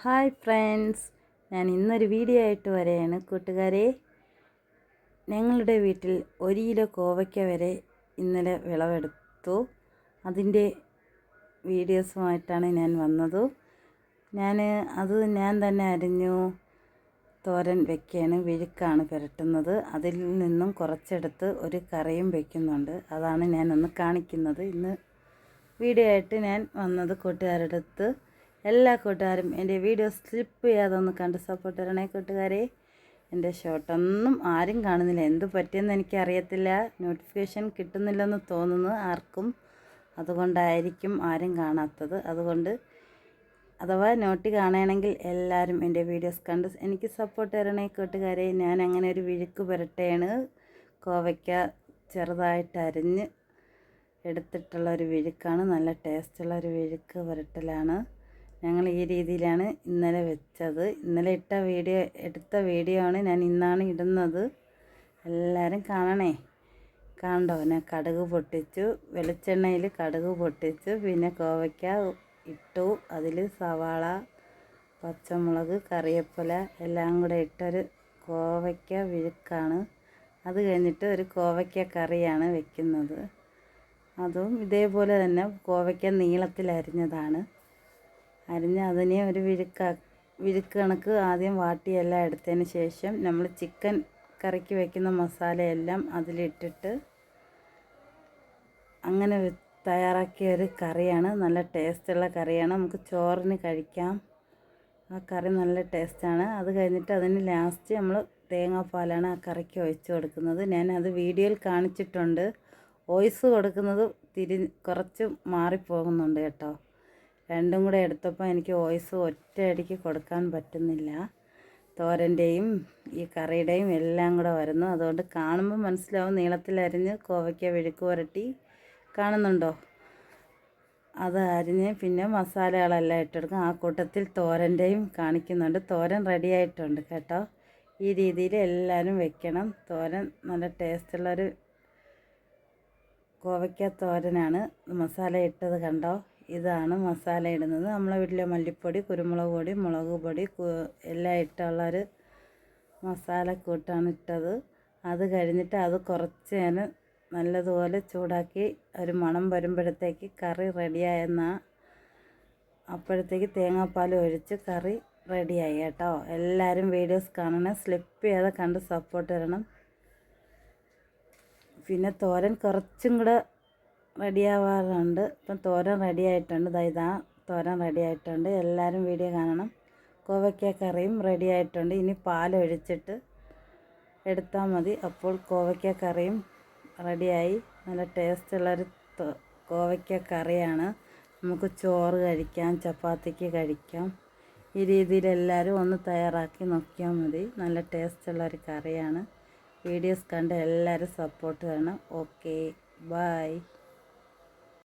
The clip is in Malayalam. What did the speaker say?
ഹായ് ഫ്രണ്ട്സ്, ഞാൻ ഇന്നൊരു വീഡിയോ ആയിട്ട് വരെയാണ് കൂട്ടുകാരെ. ഞങ്ങളുടെ വീട്ടിൽ 1 കിലോ കോവയ്ക്ക വരെ ഇന്നലെ വിളവെടുത്തു. അതിൻ്റെ വീഡിയോസുമായിട്ടാണ് ഞാൻ വന്നത്. ഞാൻ തന്നെ അരിഞ്ഞു തോരൻ വെക്കുകയാണ്. വിഴുക്കാണ് പുരട്ടുന്നത്. അതിൽ നിന്നും കുറച്ചെടുത്ത് ഒരു കറിയും വയ്ക്കുന്നുണ്ട്. അതാണ് ഞാനൊന്ന് കാണിക്കുന്നത്. ഇന്ന് വീഡിയോ ആയിട്ട് ഞാൻ വന്നത് കൂട്ടുകാരുടെ അടുത്ത്. എല്ലാ കൂട്ടുകാരും എൻ്റെ വീഡിയോ സ്ലിപ്പ് ചെയ്യാതെ ഒന്ന് കണ്ട് സപ്പോർട്ട് തരണേ കൂട്ടുകാരെ. എൻ്റെ ഷോട്ടൊന്നും ആരും കാണുന്നില്ല. എന്ത് പറ്റിയെന്ന് എനിക്കറിയത്തില്ല. നോട്ടിഫിക്കേഷൻ കിട്ടുന്നില്ലെന്ന് തോന്നുന്നു ആർക്കും. അതുകൊണ്ടായിരിക്കും ആരും കാണാത്തത്. അതുകൊണ്ട് അഥവാ നോട്ടി കാണണമെങ്കിൽ എല്ലാവരും എൻ്റെ വീഡിയോസ് കണ്ട് എനിക്ക് സപ്പോർട്ട് തരണേ കൂട്ടുകാരെ. ഞാൻ അങ്ങനെ ഒരു വിഴുക്ക് പുരട്ടുകയാണ്. കോവയ്ക്ക ചെറുതായിട്ട് അരിഞ്ഞ് എടുത്തിട്ടുള്ളൊരു വിഴുക്കാണ്. നല്ല ടേസ്റ്റുള്ളൊരു വിഴുക്ക് പുരട്ടലാണ്. ഞങ്ങൾ ഈ രീതിയിലാണ് ഇന്നലെ വെച്ചത്. ഇന്നലെ എടുത്ത വീഡിയോ ആണ് ഞാൻ ഇന്നാണ് ഇടുന്നത്. എല്ലാവരും കാണണേ. കണ്ടോ, ഞാൻ കടുക് പൊട്ടിച്ചു, വെളിച്ചെണ്ണയിൽ കടുക് പൊട്ടിച്ചു, പിന്നെ കോവയ്ക്ക ഇട്ടു. അതിൽ സവാള, പച്ചമുളക്, കറിവേപ്പില എല്ലാം കൂടെ ഇട്ടൊരു കോവയ്ക്ക വിഴുക്കാണ്. അത് കഴിഞ്ഞിട്ട് ഒരു കോവയ്ക്ക കറിയാണ് വെക്കുന്നത്. അതും ഇതേപോലെ തന്നെ കോവയ്ക്ക നീളത്തിൽ അരിഞ്ഞതാണ്. അതിനെ ഒരു വിഴുക്ക് കണക്ക് ആദ്യം വാട്ടിയെല്ലാം എടുത്തതിന് ശേഷം നമ്മൾ ചിക്കൻ കറിക്ക് വയ്ക്കുന്ന മസാലയെല്ലാം അതിലിട്ടിട്ട് അങ്ങനെ തയ്യാറാക്കിയ ഒരു കറിയാണ്. നല്ല ടേസ്റ്റുള്ള കറിയാണ്. നമുക്ക് ചോറിന് കഴിക്കാം. ആ കറി നല്ല ടേസ്റ്റാണ്. അത് കഴിഞ്ഞിട്ട് അതിന് ലാസ്റ്റ് നമ്മൾ തേങ്ങാപ്പാലാണ് ആ കറിക്ക് ഒഴിച്ച് കൊടുക്കുന്നത്. ഞാനത് വീഡിയോയിൽ കാണിച്ചിട്ടുണ്ട്. വോയിസ് കൊടുക്കുന്നത് കുറച്ച് മാറിപ്പോകുന്നുണ്ട് കേട്ടോ. രണ്ടും കൂടെ എടുത്തപ്പോൾ എനിക്ക് വോയിസ് ഒറ്റയടിക്ക് കൊടുക്കാൻ പറ്റുന്നില്ല. തോരൻ്റെയും ഈ കറിയുടെയും എല്ലാം കൂടെ വരുന്നു. അതുകൊണ്ട് കാണുമ്പോൾ മനസ്സിലാവും. നീളത്തിലരിഞ്ഞ് കോവയ്ക്ക വിഴുക്ക് പുരട്ടി കാണുന്നുണ്ടോ? അത് അരിഞ്ഞ് പിന്നെ മസാലകളെല്ലാം ഇട്ടെടുക്കും. ആ കൂട്ടത്തിൽ തോരൻ്റെയും കാണിക്കുന്നുണ്ട്. തോരൻ റെഡി ആയിട്ടുണ്ട് കേട്ടോ. ഈ രീതിയിൽ എല്ലാവരും വെക്കണം. തോരൻ നല്ല ടേസ്റ്റുള്ളൊരു കോവയ്ക്ക തോരനാണ്. മസാല ഇട്ടത് കണ്ടോ? ഇതാണ് മസാല ഇടുന്നത്. നമ്മളെ വീട്ടിലെ മല്ലിപ്പൊടി, കുരുമുളക് പൊടി, മുളക് പൊടി എല്ലാം ഇട്ടുള്ളൊരു മസാലക്കൂട്ടാണ് ഇട്ടത്. അത് കഴിഞ്ഞിട്ട് അത് കുറച്ച് നേരം നല്ലതുപോലെ ചൂടാക്കി ഒരു മണം വരുമ്പോഴത്തേക്ക് കറി റെഡിയായെന്നാണ്. അപ്പോഴത്തേക്ക് തേങ്ങാപ്പാൽ ഒഴിച്ച് കറി റെഡിയായി കേട്ടോ. എല്ലാവരും വീഡിയോസ് കാണണം. സ്ലിപ്പ് ചെയ്യാതെ കണ്ട് സപ്പോർട്ട് തരണം. പിന്നെ തോരൻ കുറച്ചും കൂടെ റെഡിയാവാറുണ്ട്. ഇപ്പം തോരൻ റെഡി ആയിട്ടുണ്ട്. ഇതാ തോരൻ റെഡി ആയിട്ടുണ്ട്. എല്ലാവരും വീഡിയോ കാണണം. കോവയ്ക്ക കറിയും റെഡി ആയിട്ടുണ്ട്. ഇനി പാലൊഴിച്ചിട്ട് എടുത്താൽ മതി. അപ്പോൾ കോവയ്ക്ക കറിയും റെഡിയായി. നല്ല ടേസ്റ്റുള്ളൊരു കോവയ്ക്ക കറിയാണ്. നമുക്ക് ചോറ് കഴിക്കാം, ചപ്പാത്തിക്ക് കഴിക്കാം. ഈ രീതിയിൽ എല്ലാവരും ഒന്ന് തയ്യാറാക്കി നോക്കിയാൽ മതി. നല്ല ടേസ്റ്റുള്ളൊരു കറിയാണ്. വീഡിയോസ് കണ്ട് എല്ലാവരും സപ്പോർട്ട് ചെയ്യണം. Okay, by.